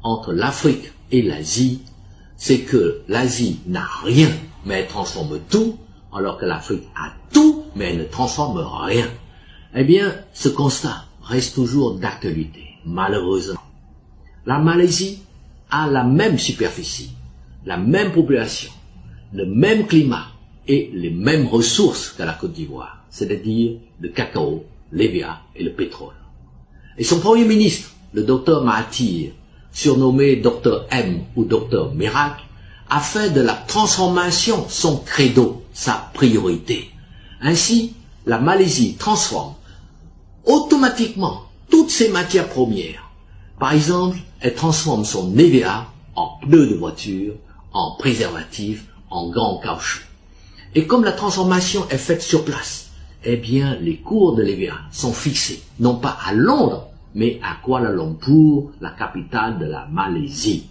entre l'Afrique et l'Asie, c'est que l'Asie n'a rien, mais elle transforme tout, alors que l'Afrique a tout, mais elle ne transforme rien. Eh bien, ce constat reste toujours d'actualité, malheureusement. La Malaisie a la même superficie, la même population, le même climat et les mêmes ressources que la Côte d'Ivoire, c'est-à-dire le cacao, l'EVA et le pétrole. Et son premier ministre, le docteur Mahathir, surnommé Dr M ou Dr Miracle, a fait de la transformation son credo, sa priorité. Ainsi, la Malaisie transforme automatiquement toutes ses matières premières. Par exemple, elle transforme son EVA en pneus de voiture, en préservatifs, en gants en caoutchouc. Et comme la transformation est faite sur place, eh bien, les cours de l'EVA sont fixés, non pas à Londres, mais à Kuala Lumpur, la capitale de la Malaisie.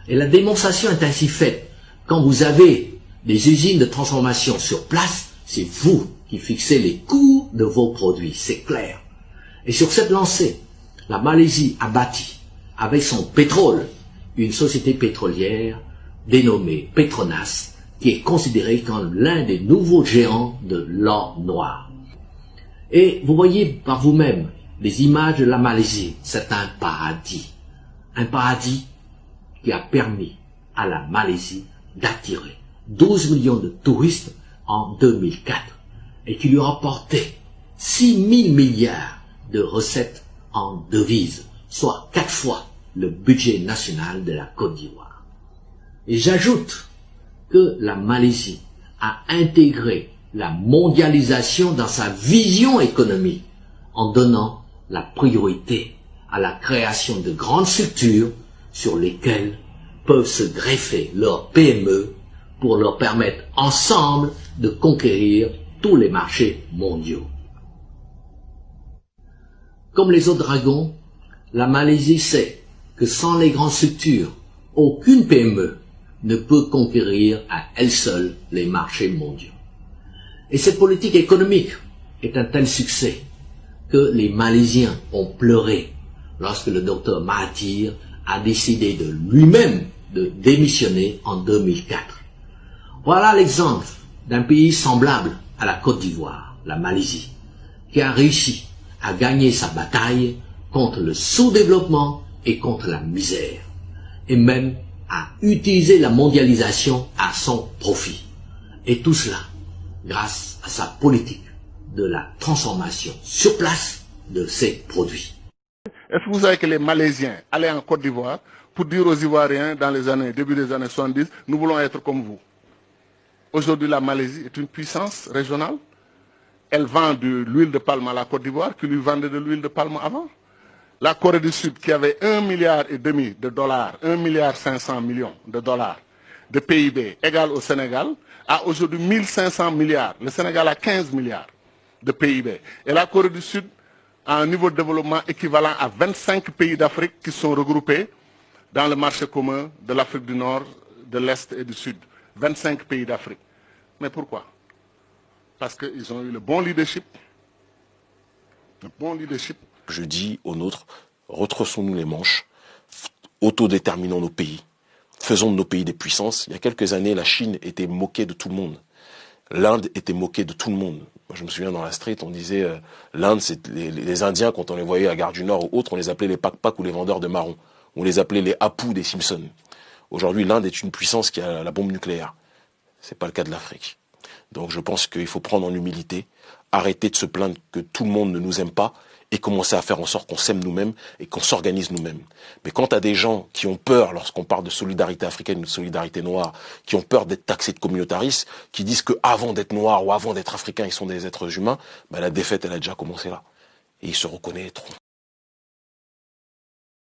Et la démonstration est ainsi faite. Quand vous avez des usines de transformation sur place, c'est vous qui fixez les coûts de vos produits, c'est clair. Et sur cette lancée, la Malaisie a bâti, avec son pétrole, une société pétrolière dénommée Petronas, qui est considérée comme l'un des nouveaux géants de l'or noir. Et vous voyez par vous-même les images de la Malaisie, c'est un paradis qui a permis à la Malaisie d'attirer 12 millions de touristes en 2004 et qui lui a rapporté 6 000 milliards de recettes en devises, soit 4 fois le budget national de la Côte d'Ivoire. Et j'ajoute que la Malaisie a intégré la mondialisation dans sa vision économique en donnant la priorité à la création de grandes structures sur lesquelles peuvent se greffer leurs PME pour leur permettre ensemble de conquérir tous les marchés mondiaux. Comme les autres dragons, la Malaisie sait que sans les grandes structures, aucune PME ne peut conquérir à elle seule les marchés mondiaux. Et cette politique économique est un tel succès que les Malaisiens ont pleuré lorsque le docteur Mahathir a décidé de lui-même de démissionner en 2004. Voilà l'exemple d'un pays semblable à la Côte d'Ivoire, la Malaisie, qui a réussi à gagner sa bataille contre le sous-développement et contre la misère, et même à utiliser la mondialisation à son profit. Et tout cela grâce à sa politique de la transformation sur place de ses produits. Est-ce que vous savez que les Malaisiens allaient en Côte d'Ivoire pour dire aux Ivoiriens dans début des années 70, nous voulons être comme vous. Aujourd'hui, la Malaisie est une puissance régionale. Elle vend de l'huile de palme à la Côte d'Ivoire qui lui vendait de l'huile de palme avant. La Corée du Sud, qui avait 1,5 milliard de dollars, 1,5 milliard de dollars de PIB égal au Sénégal, a aujourd'hui 1500 milliards. Le Sénégal a 15 milliards de PIB. Et la Corée du Sud a un niveau de développement équivalent à 25 pays d'Afrique qui sont regroupés dans le marché commun de l'Afrique du Nord, de l'Est et du Sud. 25 pays d'Afrique. Mais pourquoi? Parce qu'ils ont eu le bon leadership. Le bon leadership. Je dis aux nôtres, retroussons-nous les manches, autodéterminons nos pays, faisons de nos pays des puissances. Il y a quelques années, la Chine était moquée de tout le monde. L'Inde était moquée de tout le monde. Moi, je me souviens dans la street, on disait l'Inde, c'est les Indiens, quand on les voyait à Gare du Nord ou autres, on les appelait les pac-pac ou les vendeurs de marrons. On les appelait les Apu des Simpsons. Aujourd'hui, l'Inde est une puissance qui a la bombe nucléaire. C'est pas le cas de l'Afrique. Donc je pense qu'il faut prendre en humilité, arrêter de se plaindre que tout le monde ne nous aime pas et commencer à faire en sorte qu'on s'aime nous-mêmes et qu'on s'organise nous-mêmes. Mais quand tu as des gens qui ont peur, lorsqu'on parle de solidarité africaine ou de solidarité noire, qui ont peur d'être taxés de communautaristes, qui disent qu'avant d'être noirs ou avant d'être africains, ils sont des êtres humains, ben la défaite, elle a déjà commencé là. Et ils se reconnaîtront.